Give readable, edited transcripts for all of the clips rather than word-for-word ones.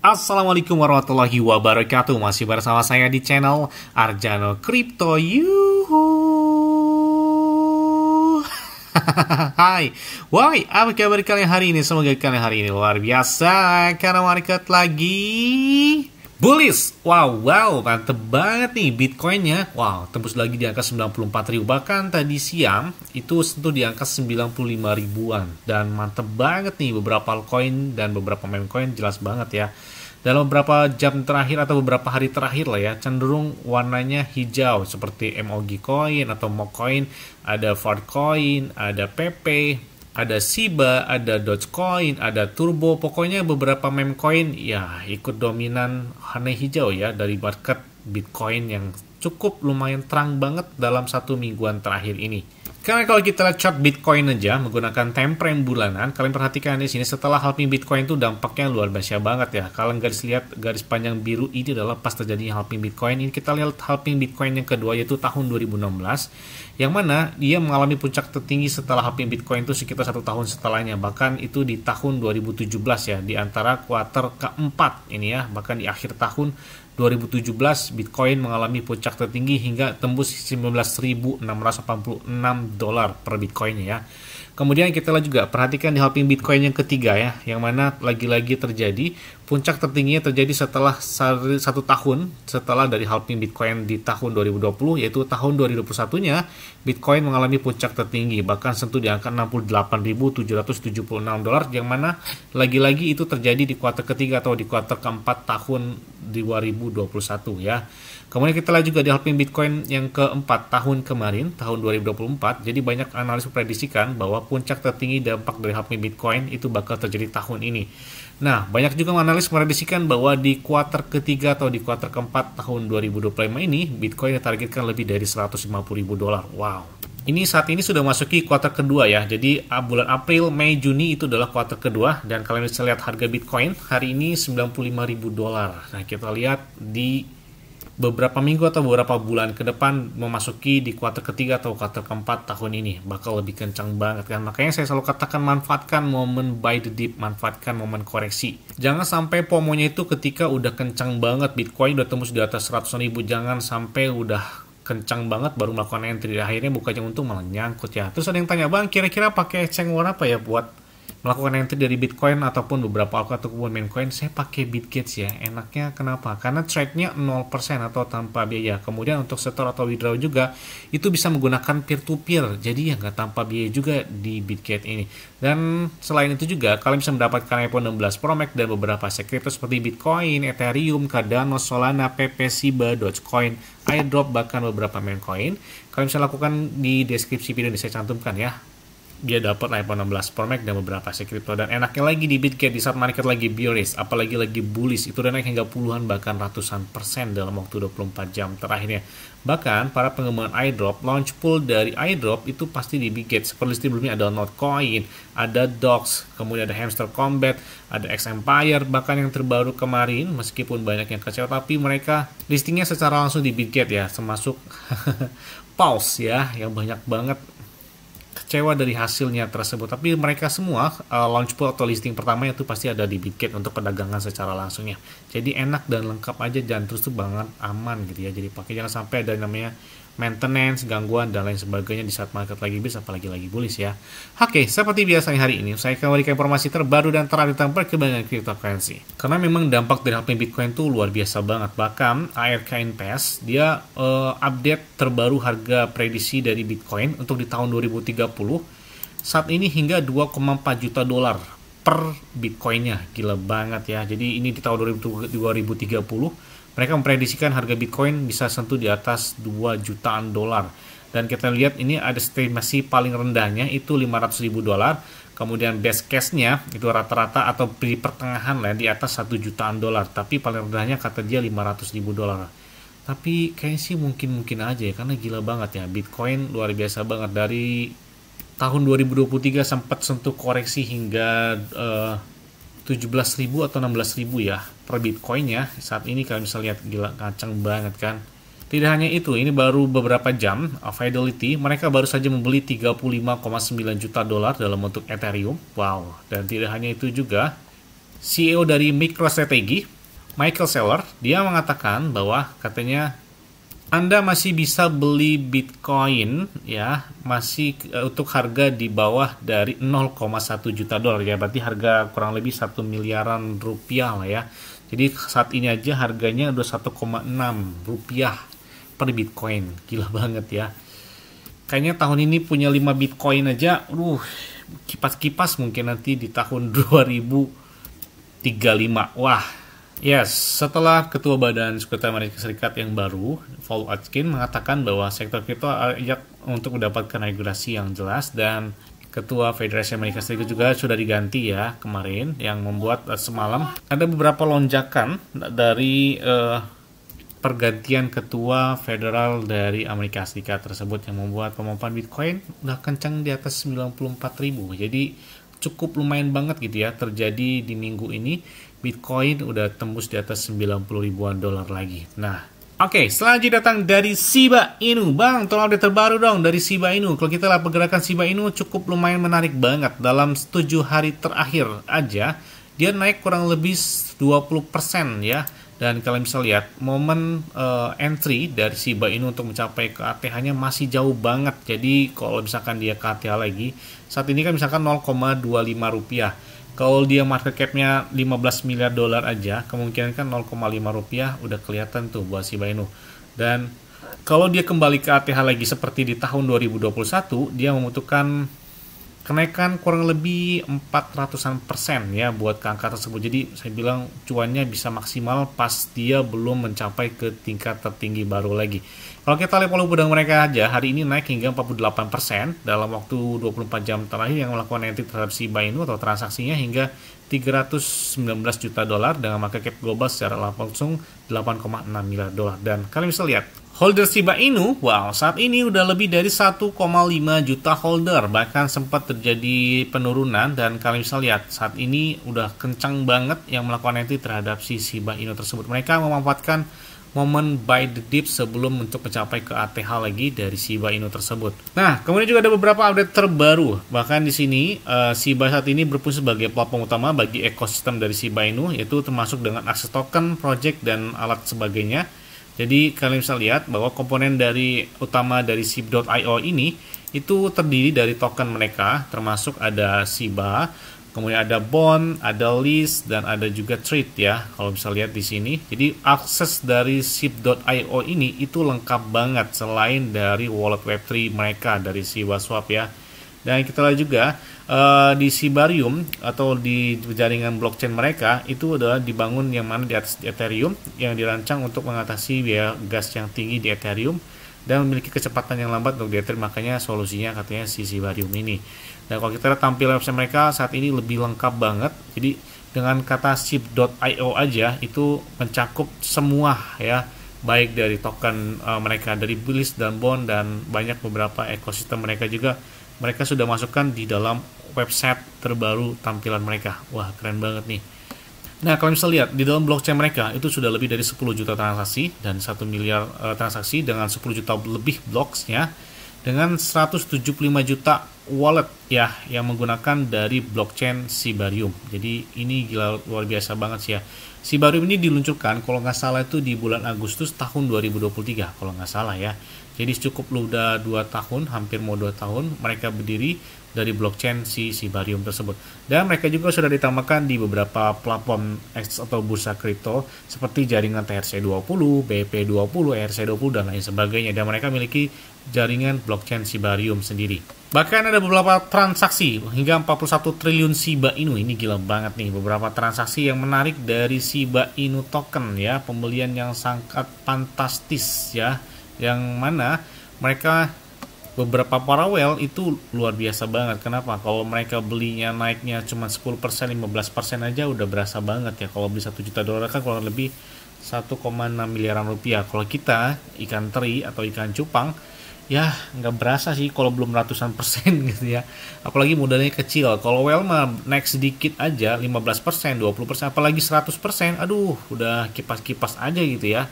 Assalamualaikum warahmatullahi wabarakatuh. Masih bersama saya di channel Arjano Crypto. Yuhu. Hai, woi, apa kabar kalian hari ini? Semoga kalian hari ini luar biasa karena market lagi bullish. Wow, mantep banget nih Bitcoinnya. Wow, tembus lagi di angka 94.000. Bahkan tadi siang itu sentuh di angka 95 ribuan. Dan mantep banget nih beberapa altcoin dan beberapa meme coin, jelas banget ya. Dalam beberapa jam terakhir atau beberapa hari terakhir lah ya, cenderung warnanya hijau seperti MOG Coin atau MOG Coin, ada Farcoin, ada PP, ada Shiba, ada Dogecoin, ada Turbo, pokoknya beberapa meme coin ya ikut dominan warna hijau ya dari market Bitcoin yang cukup lumayan terang banget dalam satu mingguan terakhir ini. Karena kalau kita lihat chart Bitcoin aja menggunakan time frame bulanan, kalian perhatikan di sini setelah halving Bitcoin itu dampaknya luar biasa banget ya. Kalian lihat garis panjang biru ini adalah pas terjadi halving Bitcoin. Ini kita lihat halving Bitcoin yang kedua yaitu tahun 2016, yang mana dia mengalami puncak tertinggi setelah halving Bitcoin itu sekitar 1 tahun setelahnya. Bahkan itu di tahun 2017 ya, di antara kuarter keempat ini ya, bahkan di akhir tahun 2017 Bitcoin mengalami puncak tertinggi hingga tembus 19.686 dolar per Bitcoin ya. Kemudian kita lihat juga, perhatikan di halving Bitcoin yang ketiga ya, yang mana lagi-lagi terjadi puncak tertingginya terjadi setelah 1 tahun setelah dari halving Bitcoin di tahun 2020, yaitu tahun 2021-nya Bitcoin mengalami puncak tertinggi bahkan sentuh di angka 68.776 dolar, yang mana lagi-lagi itu terjadi di kuartal ketiga atau di kuartal keempat tahun 2021 ya. Kemudian kita lihat juga di halving Bitcoin yang keempat tahun kemarin, tahun 2024. Jadi banyak analis memprediksikan bahwa puncak tertinggi dampak dari halving Bitcoin itu bakal terjadi tahun ini. Nah, banyak juga analis memprediksikan bahwa di kuartal ketiga atau di kuartal keempat tahun 2025 ini, Bitcoin ditargetkan lebih dari 150.000 dolar. Wow. Ini saat ini sudah masuki kuartal kedua ya. Jadi bulan April, Mei, Juni itu adalah kuartal kedua. Dan kalian bisa lihat harga Bitcoin hari ini 95.000 dolar. Nah, kita lihat di beberapa minggu atau beberapa bulan ke depan memasuki di kuartal ketiga atau kuartal keempat tahun ini bakal lebih kencang banget kan. Makanya saya selalu katakan manfaatkan momen buy the dip, manfaatkan momen koreksi. Jangan sampai FOMO-nya itu ketika udah kencang banget Bitcoin udah tembus di atas 100.000, jangan sampai udah kencang banget baru melakukan entry, akhirnya bukannya untung malah nyangkut ya. Terus ada yang tanya, bang kira-kira pakai exchange war apa ya buat melakukan entry dari Bitcoin ataupun beberapa altcoin ataupun meme coin? Saya pakai Bitget ya. Enaknya kenapa? Karena trade-nya 0% atau tanpa biaya. Kemudian untuk store atau withdraw juga itu bisa menggunakan peer-to-peer. Jadi ya nggak tanpa biaya juga di Bitget ini. Dan selain itu juga kalian bisa mendapatkan iPhone 16 Pro Max dan beberapa aset kripto seperti Bitcoin, Ethereum, Cardano, Solana, PP, Shiba, Dogecoin, airdrop, bahkan beberapa meme coin. Kalian bisa lakukan di deskripsi video yang saya cantumkan ya. Dia dapat iPhone 16 Pro Max dan beberapa aset kripto. Dan enaknya lagi di Bitget di saat market lagi bearish, apalagi lagi bullish, itu udah naik hingga puluhan bahkan ratusan persen dalam waktu 24 jam terakhirnya. Bahkan para pengembangan airdrop, launch pool dari airdrop itu pasti di Bitget. Seperti sebelumnya ada Notcoin, ada Dox, kemudian ada Hamster Combat, ada X Empire, bahkan yang terbaru kemarin meskipun banyak yang kecewa tapi mereka listingnya secara langsung di Bitget ya, termasuk Pulse ya, yang banyak banget kecewa dari hasilnya tersebut, tapi mereka semua launch pool atau listing pertama itu pasti ada di Bitget untuk perdagangan secara langsungnya. Jadi enak dan lengkap aja dan terus tuh banget aman gitu ya. Jadi pakai, jangan sampai ada namanya maintenance, gangguan dan lain sebagainya di saat market lagi bearish apalagi lagi bullish ya. Oke, seperti biasanya hari ini saya akan memberikan informasi terbaru dan terupdate tentang perkembangan cryptocurrency. Karena memang dampak dari halving Bitcoin itu luar biasa banget. Bahkan ARK Invest dia update terbaru harga prediksi dari Bitcoin untuk di tahun 2030 saat ini hingga 2,4 juta dolar per Bitcoinnya. Gila banget ya. Jadi ini di tahun 2030 mereka memprediksikan harga Bitcoin bisa sentuh di atas 2 jutaan dolar. Dan kita lihat ini ada estimasi paling rendahnya itu 500.000 dolar. Kemudian best case-nya itu rata-rata atau di pertengahan lah di atas 1 jutaan dolar. Tapi paling rendahnya kata dia 500.000 dolar. Tapi kayaknya sih mungkin aja ya, karena gila banget ya. Bitcoin luar biasa banget. Dari tahun 2023 sempat sentuh koreksi hingga 17.000 atau 16.000 ya per Bitcoinnya. Saat ini kalian bisa lihat gila kacang banget kan. Tidak hanya itu, ini baru beberapa jam Fidelity mereka baru saja membeli 35,9 juta dolar dalam bentuk Ethereum. Wow, dan tidak hanya itu juga CEO dari MicroStrategy, Michael Saylor, dia mengatakan bahwa katanya Anda masih bisa beli Bitcoin ya, masih untuk harga di bawah dari 0,1 juta dolar ya, berarti harga kurang lebih 1 miliaran rupiah lah ya. Jadi saat ini aja harganya udah 1,6 rupiah per Bitcoin. Gila banget ya. Kayaknya tahun ini punya 5 Bitcoin aja, kipas-kipas mungkin nanti di tahun 2035. Wah, yes, setelah Ketua Badan Sekutu Amerika Serikat yang baru, Paul Atkins, mengatakan bahwa sektor kripto layak untuk mendapatkan regulasi yang jelas, dan Ketua Federasi Amerika Serikat juga sudah diganti ya kemarin, yang membuat semalam ada beberapa lonjakan dari pergantian ketua federal dari Amerika Serikat tersebut, yang membuat pemompaan Bitcoin udah kencang di atas 94.000. Jadi cukup lumayan banget gitu ya terjadi di minggu ini. Bitcoin udah tembus di atas 90 ribuan dolar lagi. Nah, oke, selanjutnya datang dari Shiba Inu. Bang, tolong update terbaru dong dari Shiba Inu. Kalau kita lihat pergerakan Shiba Inu cukup lumayan menarik banget. Dalam 7 hari terakhir aja, dia naik kurang lebih 20% ya. Dan kalian bisa lihat momen entry dari Shiba Inu untuk mencapai ke ATH-nya masih jauh banget. Jadi kalau misalkan dia ke ATH lagi, saat ini kan misalkan 0,25 rupiah. Kalau dia market cap-nya 15 miliar dolar aja, kemungkinan kan 0,5 rupiah udah kelihatan tuh buat Shiba Inu. Dan kalau dia kembali ke ATH lagi seperti di tahun 2021, dia membutuhkan kenaikan kurang lebih 400% ya buat ke angka tersebut. Jadi saya bilang cuannya bisa maksimal pas dia belum mencapai ke tingkat tertinggi baru lagi. Kalau kita lihat volume pedang mereka aja, hari ini naik hingga 48% dalam waktu 24 jam terakhir, yang melakukan entry terhadap Shiba Inu atau transaksinya hingga 319 juta dolar dengan market cap global secara langsung 8,6 miliar dolar. Dan kalian bisa lihat holder Shiba Inu, wow, saat ini udah lebih dari 1,5 juta holder, bahkan sempat terjadi penurunan, dan kalian bisa lihat saat ini udah kencang banget yang melakukan entry terhadap si Shiba Inu tersebut. Mereka memanfaatkan momen buy the dip sebelum untuk mencapai ke ATH lagi dari Shiba Inu tersebut. Nah, kemudian juga ada beberapa update terbaru. Bahkan di sini Shiba saat ini berfungsi sebagai platform utama bagi ekosistem dari Shiba Inu, yaitu termasuk dengan akses token, project, dan alat sebagainya. Jadi kalian bisa lihat bahwa komponen utama dari SHIB.io ini itu terdiri dari token mereka, termasuk ada Shiba, kemudian ada bond, ada list, dan ada juga trade ya. Kalau bisa lihat di sini, jadi akses dari SHIB.io ini itu lengkap banget selain dari wallet Web3 mereka dari Shiba Swap ya. Dan kita lihat juga di Shibarium atau di jaringan blockchain mereka itu adalah dibangun yang mana di atas Ethereum, yang dirancang untuk mengatasi biaya gas yang tinggi di Ethereum dan memiliki kecepatan yang lambat untuk di Ethereum. Makanya solusinya katanya si Shibarium ini. Dan kalau kita lihat tampilan website mereka saat ini lebih lengkap banget. Jadi dengan kata SHIB.io aja itu mencakup semua ya, baik dari token mereka, dari list dan bond, dan banyak beberapa ekosistem mereka juga mereka sudah masukkan di dalam website terbaru tampilan mereka. Wah, keren banget nih. Nah, kalau bisa lihat di dalam blockchain mereka itu sudah lebih dari 10 juta transaksi dan 1 miliar transaksi dengan 10 juta lebih blocksnya, dengan 175 juta wallet ya yang menggunakan dari blockchain Shibarium. Jadi ini gila, luar biasa banget sih ya. Shibarium ini diluncurkan kalau nggak salah itu di bulan Agustus tahun 2023 kalau nggak salah ya. Jadi cukup udah 2 tahun, hampir mau 2 tahun mereka berdiri dari blockchain si Shibarium tersebut. Dan mereka juga sudah ditambahkan di beberapa platform atau bursa kripto seperti jaringan TRC20, BP20, ERC20, dan lain sebagainya. Dan mereka memiliki jaringan blockchain Shibarium sendiri. Bahkan ada beberapa transaksi hingga 41 triliun Shiba Inu. Ini gila banget nih, beberapa transaksi yang menarik dari Shiba Inu token ya, pembelian yang sangat fantastis ya, yang mana mereka beberapa para whale itu luar biasa banget. Kenapa? Kalau mereka belinya naiknya cuma 10%, 15% aja udah berasa banget ya. Kalau beli 1 juta dolar kan kurang lebih 1,6 miliaran rupiah. Kalau kita ikan teri atau ikan cupang ya nggak berasa sih kalau belum ratusan persen gitu ya. Apalagi modalnya kecil. Kalau whale mah naik sedikit aja 15%, 20%, apalagi 100%. Aduh, udah kipas-kipas aja gitu ya.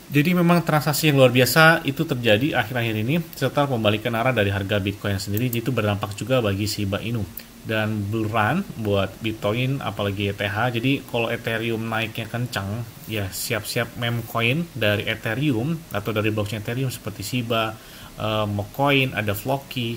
Jadi memang transaksi yang luar biasa itu terjadi akhir-akhir ini, serta pembalikan arah dari harga Bitcoin sendiri, itu berdampak juga bagi Shiba Inu. dan bull run buat Bitcoin apalagi ETH. Jadi kalau Ethereum naiknya kencang, ya siap-siap meme coin dari Ethereum atau dari blockchain Ethereum seperti Shiba, Mocoin, ada Floki,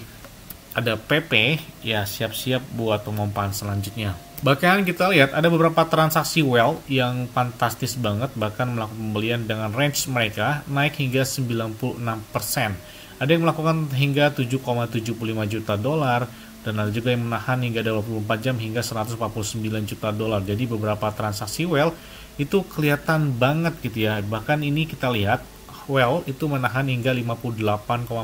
ada PP, ya siap-siap buat pengompahan selanjutnya. Bahkan kita lihat ada beberapa transaksi whale yang fantastis banget, bahkan melakukan pembelian dengan range mereka naik hingga 96%. Ada yang melakukan hingga 7,75 juta dolar, dan ada juga yang menahan hingga 24 jam hingga 149 juta dolar. Jadi beberapa transaksi whale itu kelihatan banget gitu ya. Bahkan ini kita lihat whale itu menahan hingga 58,49%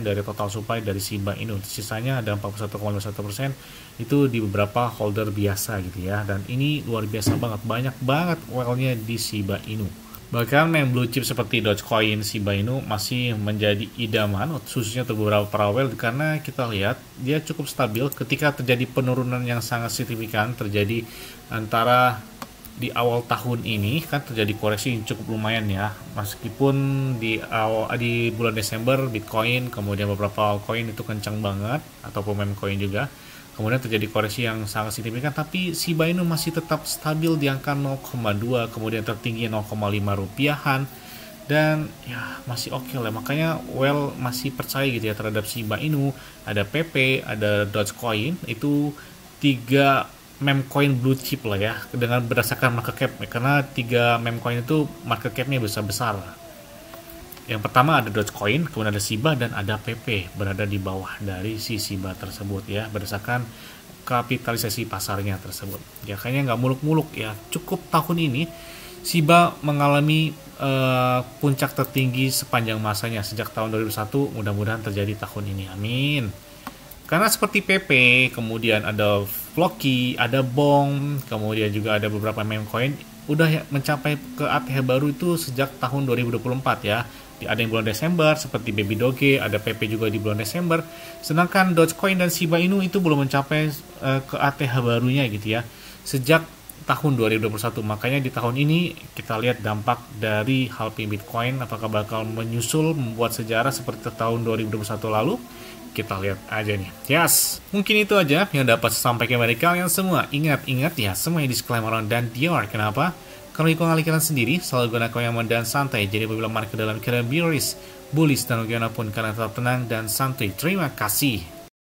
dari total supply dari Shiba Inu. Sisanya ada 41,51% itu di beberapa holder biasa gitu ya. Dan ini luar biasa banget, banyak banget whale-nya di Shiba Inu. Bahkan meme blue chip seperti Dogecoin, Shiba Inu masih menjadi idaman, khususnya untuk beberapa para whale, karena kita lihat dia cukup stabil ketika terjadi penurunan yang sangat signifikan terjadi antara di awal tahun ini, kan terjadi koreksi yang cukup lumayan ya, meskipun di bulan Desember Bitcoin kemudian beberapa altcoin itu kencang banget, ataupun meme coin juga. Kemudian terjadi koreksi yang sangat signifikan, tapi Shiba Inu masih tetap stabil di angka 0,2, kemudian tertinggi 0,5 rupiahan, dan ya masih oke lah. Makanya whale masih percaya gitu ya terhadap Shiba Inu. Ada PP, ada Dogecoin, itu 3 meme coin blue chip lah ya, dengan berdasarkan market cap, karena 3 meme coin itu market capnya besar-besar. Yang pertama ada Dogecoin, kemudian ada Shiba, dan ada PP berada di bawah dari si Shiba tersebut ya, berdasarkan kapitalisasi pasarnya tersebut. Ya kayaknya nggak muluk-muluk ya, cukup tahun ini Shiba mengalami puncak tertinggi sepanjang masanya sejak tahun 2001, mudah-mudahan terjadi tahun ini, amin. Karena seperti PP, kemudian ada Floki, ada Bong, kemudian juga ada beberapa meme coin udah mencapai ke ATH baru itu sejak tahun 2024 ya. Ada yang bulan Desember seperti Baby Doge, ada PP juga di bulan Desember. Sedangkan Dogecoin dan Shiba Inu itu belum mencapai ke ATH barunya gitu ya, sejak tahun 2021. Makanya di tahun ini kita lihat dampak dari halving Bitcoin apakah bakal menyusul membuat sejarah seperti tahun 2021 lalu. Kita lihat aja nih. Yes, mungkin itu aja yang dapat saya sampaikan dari kalian semua. Ingat ya, semuanya disclaimer dan Dior. Kenapa? Kalau ikut kalian sendiri, selalu gunakan yang aman dan santai. Jadi apabila market dalam keadaan bearish, bullish, dan bagaimanapun kalian tetap tenang dan santai. Terima kasih.